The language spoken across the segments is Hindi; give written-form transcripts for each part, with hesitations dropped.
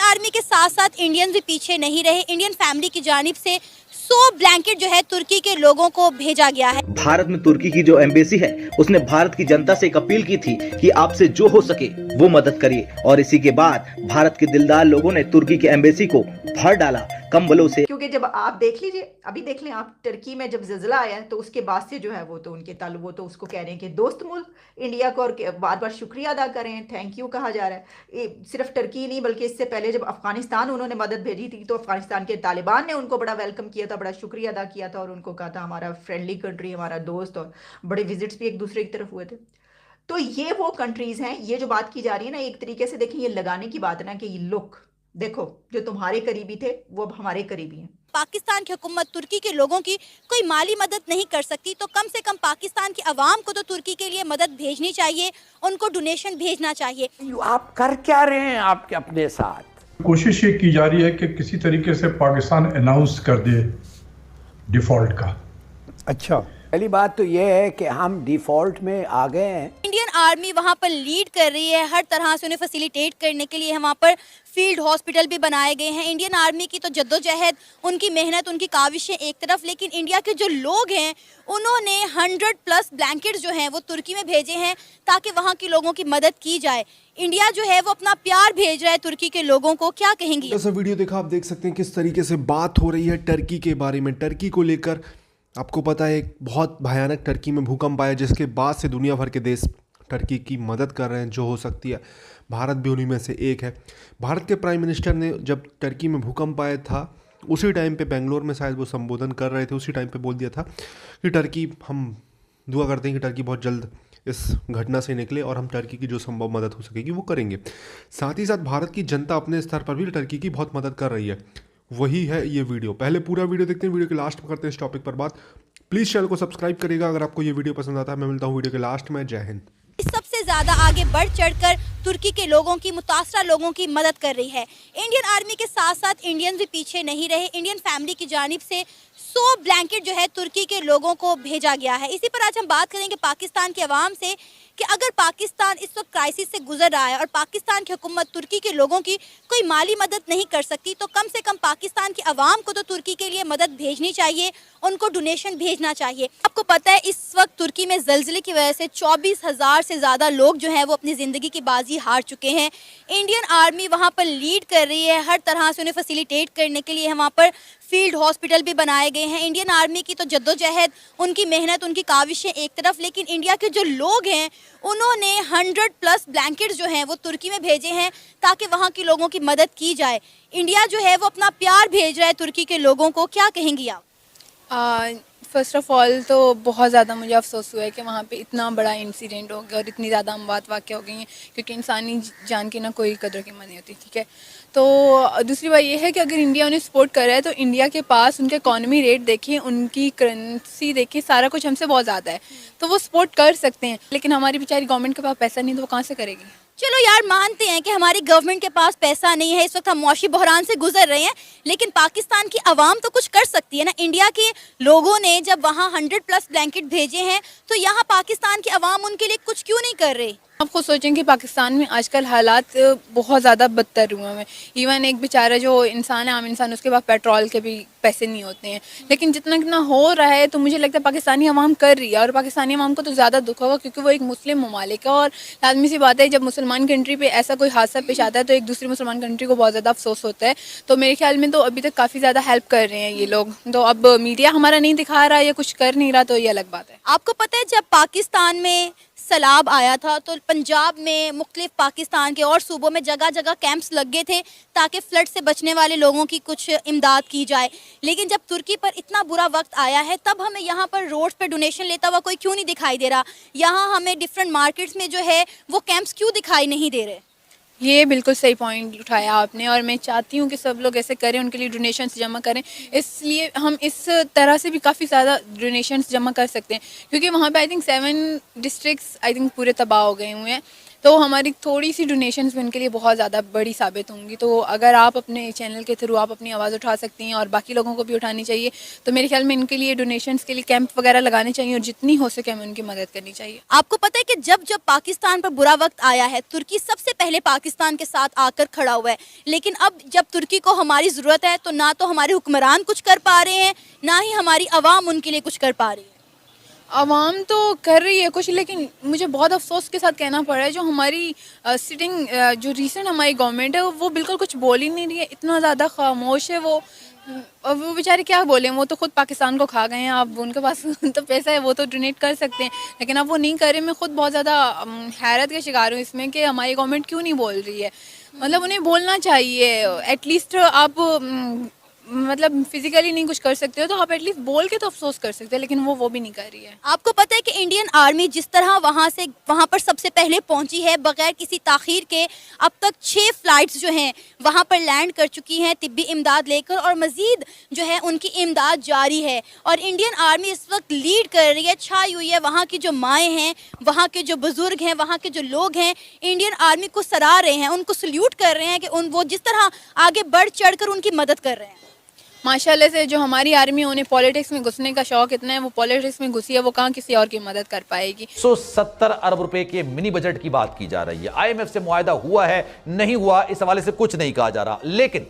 इंडियन आर्मी के साथ साथ इंडियन भी पीछे नहीं रहे। इंडियन फैमिली की जानिब से 100 ब्लैंकेट जो है तुर्की के लोगों को भेजा गया है। भारत में तुर्की की जो एम्बेसी है उसने भारत की जनता से एक अपील की थी कि आपसे जो हो सके वो मदद करिए, और इसी के बाद भारत के दिलदार लोगों ने तुर्की की एम्बेसी को भर डाला कंबलों से। क्योंकि जब आप देख लीजिए, अभी देख लें आप, टर्की में जब ज़िलज़ला आया है तो उसके बाद से जो है वो तो उनके ताल्लुक, वो तो उसको कह रहे हैं कि दोस्त मुल्क इंडिया को, और बार बार शुक्रिया अदा करें, थैंक यू कहा जा रहा है। सिर्फ टर्की नहीं बल्कि इससे पहले जब अफगानिस्तान उन्होंने मदद भेजी थी तो अफगानिस्तान के तालिबान ने उनको बड़ा वेलकम किया था, बड़ा शुक्रिया अदा किया था और उनको कहा था हमारा फ्रेंडली कंट्री, हमारा दोस्त, और बड़े विजिट्स भी एक दूसरे की तरफ हुए थे। तो ये वो कंट्रीज़ हैं, ये जो बात की जा रही है ना, एक तरीके से देखें ये लगाने की बात है ना कि लुक देखो, जो तुम्हारे करीबी थे वो अब हमारे करीबी हैं। पाकिस्तान की हुकूमत तुर्की के लोगों की कोई माली मदद नहीं कर सकती तो कम से कम पाकिस्तान की आवाम को तो तुर्की के लिए मदद भेजनी चाहिए, उनको डोनेशन भेजना चाहिए। आप कर क्या रहे हैं आपके अपने साथ? कोशिश ये की जा रही है कि किसी तरीके से पाकिस्तान अनाउंस कर दे डिफॉल्ट का। अच्छा, पहली बात तो ये है कि हम डिफॉल्ट में आ गए हैं। इंडियन आर्मी वहाँ पर लीड कर रही है, हर तरह से उन्हें फैसिलिटेट करने के लिए वहाँ पर फील्ड हॉस्पिटल भी बनाए गए हैं। इंडियन आर्मी की तो जद्दोजहद, उनकी मेहनत, उनकी काविशें एक तरफ, लेकिन इंडिया के जो लोग हैं उन्होंने 100+ ब्लैंकेट्स जो हैं वो तुर्की में भेजे हैं ताकि वहाँ के लोगों की मदद की जाए। इंडिया जो है वो अपना प्यार भेज रहा है तुर्की के लोगों को। क्या कहेंगी? जैसा वीडियो देखा आप देख सकते हैं किस तरीके से बात हो रही है टर्की के बारे में। टर्की को लेकर आपको पता है एक बहुत भयानक टर्की में भूकंप आया जिसके बाद से दुनिया भर के देश टर्की की मदद कर रहे हैं जो हो सकती है। भारत भी उन्हीं में से एक है। भारत के प्राइम मिनिस्टर ने जब टर्की में भूकंप आया था उसी टाइम पे बेंगलोर में शायद वो संबोधन कर रहे थे, उसी टाइम पे बोल दिया था कि टर्की, हम दुआ करते हैं कि टर्की बहुत जल्द इस घटना से निकले और हम टर्की की जो संभव मदद हो सकेगी वो करेंगे। साथ ही साथ भारत की जनता अपने स्तर पर भी टर्की की बहुत मदद कर रही है। वही है ये वीडियो। पहले पूरा वीडियो देखते हैं, वीडियो के लास्ट में करते हैं इस टॉपिक पर बात। प्लीज़ चैनल को सब्सक्राइब करिएगा अगर आपको ये वीडियो पसंद आता है। मैं मिलता हूँ वीडियो के लास्ट में। जय हिंद। सबसे ज्यादा आगे बढ़ चढ़कर तुर्की के लोगों की, मुतासरा लोगों की मदद कर रही है। इंडियन आर्मी के साथ साथ इंडियन भी पीछे नहीं रहे। इंडियन फैमिली की जानिब से 100 ब्लैंकेट जो है तुर्की के लोगों को भेजा गया है। इसी पर आज हम बात करेंगे पाकिस्तान की आवाम से कि अगर पाकिस्तान इस वक्त क्राइसिस से गुजर रहा है और पाकिस्तान की हुकूमत तुर्की के लोगों की कोई माली मदद नहीं कर सकती तो कम से कम पाकिस्तान की आवाम को तो तुर्की के लिए मदद भेजनी चाहिए, उनको डोनेशन भेजना चाहिए। आपको पता है इस वक्त तुर्की में ज़लज़ले की वजह से 24,000 से ज़्यादा लोग जो हैं वो अपनी ज़िंदगी की बाजी हार चुके हैं। इंडियन आर्मी वहाँ पर लीड कर रही है, हर तरह से उन्हें फैसिलिटेट करने के लिए वहाँ पर फील्ड हॉस्पिटल भी बनाए गए हैं। इंडियन आर्मी की तो जद्दोजहद, उनकी मेहनत, उनकी काविशें एक तरफ, लेकिन इंडिया के जो लोग हैं उन्होंने 100+ ब्लैंकेट्स जो हैं वो तुर्की में भेजे हैं ताकि वहाँ के लोगों की मदद की जाए। इंडिया जो है वो अपना प्यार भेज रहा है तुर्की के लोगों को। क्या कहेंगी आप? फ़र्स्ट ऑफ़ ऑल तो बहुत ज़्यादा मुझे अफसोस हुआ है कि वहाँ पे इतना बड़ा इंसिडेंट हो गया और इतनी ज़्यादा अमवात वाक़या हो गई हैं, क्योंकि इंसानी जान की ना कोई कदर कीमत नहीं होती। ठीक है, तो दूसरी बात ये है कि अगर इंडिया उन्हें सपोर्ट कर रहा है तो इंडिया के पास उनके इकॉनमी रेट देखें, उनकी करेंसी देखें, सारा कुछ हमसे बहुत ज़्यादा है, तो वो सपोर्ट कर सकते हैं। लेकिन हमारी बेचारी गवर्नमेंट के पास पैसा नहीं तो वो कहाँ से करेगी? चलो यार, मानते हैं कि हमारी गवर्नमेंट के पास पैसा नहीं है, इस वक्त हम मौशी बहरान से गुजर रहे हैं, लेकिन पाकिस्तान की आवाम तो कुछ कर सकती है ना। इंडिया के लोगों ने जब वहाँ 100+ ब्लैंकेट भेजे हैं तो यहाँ पाकिस्तान की आवाम उनके लिए कुछ क्यों नहीं कर रही? आप खुद सोचें कि पाकिस्तान में आजकल हालात बहुत ज़्यादा बदतर हुए हैं। इवन एक बेचारा जो इंसान है, आम इंसान, उसके पास पेट्रोल के भी पैसे नहीं होते हैं। लेकिन जितना कितना हो रहा है तो मुझे लगता है पाकिस्तानी आवाम कर रही है, और पाकिस्तानी आवाम को तो ज़्यादा दुख होगा क्योंकि वो एक मुस्लिम ममालिक है। और लाजमी सी बात है, जब मुसलमान कंट्री पे ऐसा कोई हादसा पेश आता है तो एक दूसरी मुसलमान कंट्री को बहुत ज़्यादा अफसोस होता है। तो मेरे ख्याल में तो अभी तक काफ़ी ज़्यादा हेल्प कर रहे हैं ये लोग। तो अब मीडिया हमारा नहीं दिखा रहा या कुछ कर नहीं रहा तो ये अलग बात है। आपको पता है जब पाकिस्तान में सैलाब आया था तो पंजाब में, मुख्तलिफ पाकिस्तान के और सूबों में जगह जगह कैंप्स लग गए थे ताकि फ्लड से बचने वाले लोगों की कुछ इमदाद की जाए। लेकिन जब तुर्की पर इतना बुरा वक्त आया है तब हमें यहाँ पर रोड पे डोनेशन लेता हुआ कोई क्यों नहीं दिखाई दे रहा? यहाँ हमें डिफरेंट मार्केट्स में जो है वो कैंप्स क्यों दिखाई नहीं दे रहे? ये बिल्कुल सही पॉइंट उठाया आपने, और मैं चाहती हूँ कि सब लोग ऐसे करें, उनके लिए डोनेशंस जमा करें। इसलिए हम इस तरह से भी काफ़ी ज़्यादा डोनेशंस जमा कर सकते हैं, क्योंकि वहाँ पे I think 7 districts I think पूरे तबाह हो गए हुए हैं। तो हमारी थोड़ी सी डोनेशंस भी उनके लिए बहुत ज़्यादा बड़ी साबित होंगी। तो अगर आप अपने चैनल के थ्रू आप अपनी आवाज़ उठा सकती हैं और बाकी लोगों को भी उठानी चाहिए, तो मेरे ख्याल में इनके लिए डोनेशंस के लिए कैंप वगैरह लगाने चाहिए और जितनी हो सके हमें उनकी मदद करनी चाहिए। आपको पता है कि जब जब पाकिस्तान पर बुरा वक्त आया है, तुर्की सबसे पहले पाकिस्तान के साथ आकर खड़ा हुआ है। लेकिन अब जब तुर्की को हमारी ज़रूरत है तो ना तो हमारे हुक्मरान कुछ कर पा रहे हैं, ना ही हमारी आवाम उनके लिए कुछ कर पा रही है। आवाम तो कर रही है कुछ, लेकिन मुझे बहुत अफसोस के साथ कहना पड़ रहा है जो हमारी सिटिंग जो रीसेंट हमारी गवर्नमेंट है वो बिल्कुल कुछ बोल ही नहीं रही है, इतना ज़्यादा खामोश है वो। अब वो बेचारे क्या बोलें, वो तो खुद पाकिस्तान को खा गए हैं। अब उनके पास तो पैसा है, वो तो डोनेट कर सकते हैं, लेकिन अब वो नहीं कर रहे। मैं खुद बहुत ज़्यादा हैरत का शिकार हूँ इसमें कि हमारी गवर्नमेंट क्यों नहीं बोल रही है। मतलब उन्हें बोलना चाहिए एटलीस्ट। आप मतलब फिजिकली नहीं कुछ कर सकते हो तो आप एटलीस्ट बोल के तो अफसोस कर सकते हैं, लेकिन वो भी नहीं कर रही है। आपको पता है कि इंडियन आर्मी जिस तरह वहाँ पर सबसे पहले पहुंची है, बगैर किसी ताखीर के अब तक 6 फ्लाइट्स जो हैं वहाँ पर लैंड कर चुकी हैं तिब्बी इमदाद लेकर, और मज़ीद जो है उनकी इमदाद जारी है। और इंडियन आर्मी इस वक्त लीड कर रही है, छाई हुई है। वहाँ की जो माएँ हैं, वहाँ के जो बुज़ुर्ग हैं, वहाँ के जो लोग हैं, इंडियन आर्मी को सराह रहे हैं, उनको सल्यूट कर रहे हैं कि वो जिस तरह आगे बढ़ चढ़ कर उनकी मदद कर रहे हैं। माशाल्लाह से जो हमारी आर्मी उन्हें पॉलिटिक्स में घुसने का शौक इतना है, वो पॉलिटिक्स में घुसी है, वो कहाँ किसी और की मदद कर पाएगी। 170 अरब रुपए के मिनी बजट की बात की जा रही है। आईएमएफ से मुआहदा हुआ है नहीं हुआ, इस हवाले से कुछ नहीं कहा जा रहा। लेकिन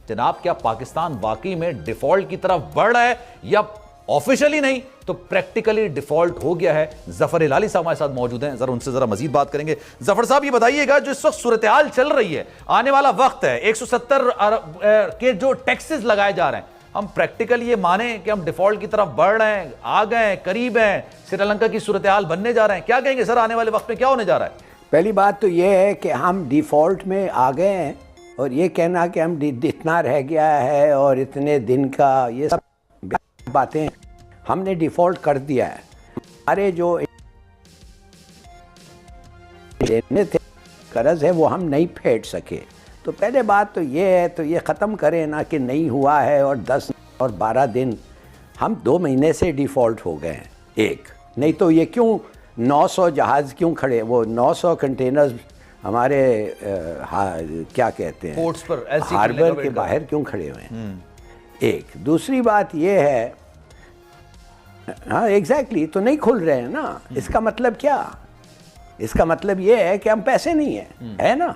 जनाब, क्या पाकिस्तान वाकई में डिफॉल्ट की तरफ बढ़ रहा है, या ऑफिशियली नहीं तो प्रैक्टिकली डिफॉल्ट हो गया है? जफर हिलाली साहब हमारे साथ मौजूद हैं, जरा उनसे जरा मजीद बात करेंगे। जफर साहब, ये बताइएगा, जो इस वक्त सूरत हाल चल रही है, आने वाला वक्त है, 170 अरब के जो टैक्सेस लगाए जा रहे हैं, हम प्रैक्टिकली ये माने कि हम डिफॉल्ट की तरफ बढ़ रहे हैं, आ गए हैं, करीब हैं, श्रीलंका की सूरत हाल बनने जा रहे हैं? क्या कहेंगे सर, आने वाले वक्त में क्या होने जा रहा है? पहली बात तो ये है कि हम डिफ़ॉल्ट में आ गए हैं, और ये कहना कि हम इतना रह गया है और इतने दिन का, ये सब बातें हमने डिफ़ॉल्ट कर दिया है। हमारे जो लेने थे कर्ज है वो हम नहीं फेड सके। तो पहले बात तो ये है, तो ये ख़त्म करें ना कि नहीं हुआ है और 10 और 12 दिन, हम 2 महीने से डिफ़ॉल्ट हो गए हैं। एक नहीं तो ये क्यों 900 जहाज़ क्यों खड़े, वो 900 कंटेनर्स हमारे क्या कहते हैं पोर्ट्स पर, हार्बर के बाहर क्यों खड़े हुए हैं? एक दूसरी बात ये है, हाँ एग्जैक्टली, तो नहीं खुल रहे हैं ना। इसका मतलब क्या? इसका मतलब ये है कि हम पैसे नहीं है ना?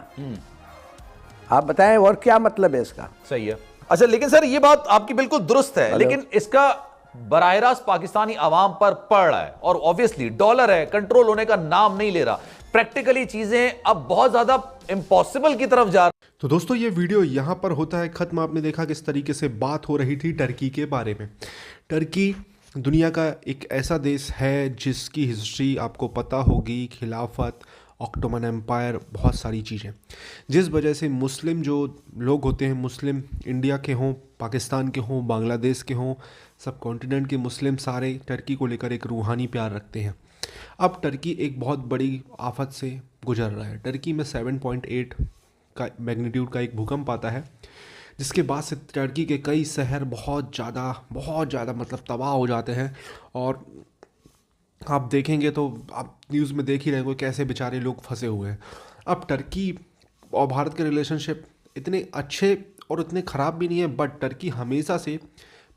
आप बताएं और क्या मतलब है इसका? सही है। अच्छा, लेकिन सर ये बात आपकी बिल्कुल दुरुस्त है, लेकिन इसका बराह रास्त पाकिस्तानी आवाम पर पड़ रहा है, और ऑब्वियसली डॉलर है, कंट्रोल होने का नाम नहीं ले रहा। प्रैक्टिकली चीजें अब बहुत ज्यादा इम्पॉसिबल की तरफ जा रही। तो दोस्तों, ये वीडियो यहाँ पर होता है ख़त्म। आपने देखा किस तरीके से बात हो रही थी टर्की के बारे में। टर्की दुनिया का एक ऐसा देश है जिसकी हिस्ट्री आपको पता होगी, खिलाफत, ऑटोमन एम्पायर, बहुत सारी चीज़ें, जिस वजह से मुस्लिम जो लोग होते हैं, मुस्लिम इंडिया के हों, पाकिस्तान के हों, बांग्लादेश के हों, सब कॉन्टिनेंट के मुस्लिम सारे टर्की को लेकर एक रूहानी प्यार रखते हैं। अब टर्की एक बहुत बड़ी आफत से गुजर रहा है। टर्की में 7.8 का मैग्नीट्यूड का एक भूकंप आता है, जिसके बाद से टर्की के कई शहर बहुत ज़्यादा मतलब तबाह हो जाते हैं। और आप देखेंगे तो आप न्यूज़ में देख ही रहे हो कैसे बेचारे लोग फंसे हुए हैं। अब टर्की और भारत के रिलेशनशिप इतने अच्छे और इतने ख़राब भी नहीं है, बट टर्की हमेशा से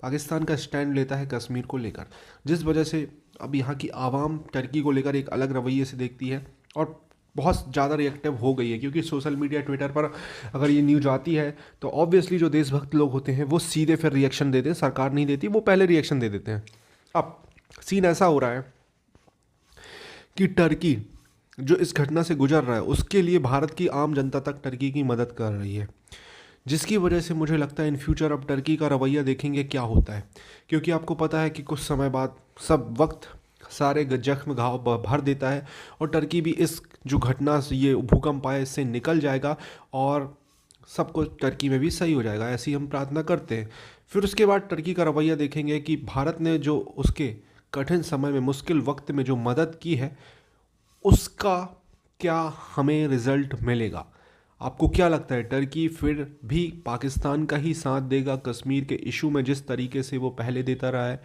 पाकिस्तान का स्टैंड लेता है कश्मीर को लेकर, जिस वजह से अब यहाँ की आवाम टर्की को लेकर एक अलग रवैये से देखती है और बहुत ज़्यादा रिएक्टिव हो गई है। क्योंकि सोशल मीडिया, ट्विटर पर अगर ये न्यूज़ आती है तो ऑब्वियसली जो देशभक्त लोग होते हैं वो सीधे फिर रिएक्शन देते हैं, सरकार नहीं देती, वो पहले रिएक्शन दे देते हैं। अब सीन ऐसा हो रहा है कि टर्की जो इस घटना से गुजर रहा है उसके लिए भारत की आम जनता तक टर्की की मदद कर रही है, जिसकी वजह से मुझे लगता है इन फ्यूचर अब टर्की का रवैया देखेंगे क्या होता है। क्योंकि आपको पता है कि कुछ समय बाद सब वक्त सारे जख्म घाव भर देता है, और टर्की भी इस जो घटना से ये भूकंप आया इससे निकल जाएगा और सब कुछ टर्की में भी सही हो जाएगा, ऐसी हम प्रार्थना करते हैं। फिर उसके बाद टर्की का रवैया देखेंगे कि भारत ने जो उसके कठिन समय में, मुश्किल वक्त में जो मदद की है उसका क्या हमें रिज़ल्ट मिलेगा। आपको क्या लगता है, टर्की फिर भी पाकिस्तान का ही साथ देगा कश्मीर के इशू में जिस तरीके से वो पहले देता रहा है,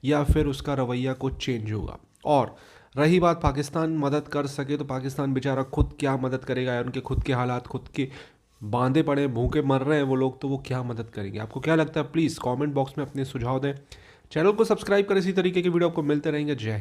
या फिर उसका रवैया कुछ चेंज होगा? और रही बात पाकिस्तान मदद कर सके, तो पाकिस्तान बेचारा खुद क्या मदद करेगा यार, उनके खुद के हालात खुद के बांधे पड़े भूखे मर रहे हैं वो लोग, तो वो क्या मदद करेंगे। आपको क्या लगता है, प्लीज़ कमेंट बॉक्स में अपने सुझाव दें। चैनल को सब्सक्राइब करें, इसी तरीके की वीडियो आपको मिलते रहेंगे। जय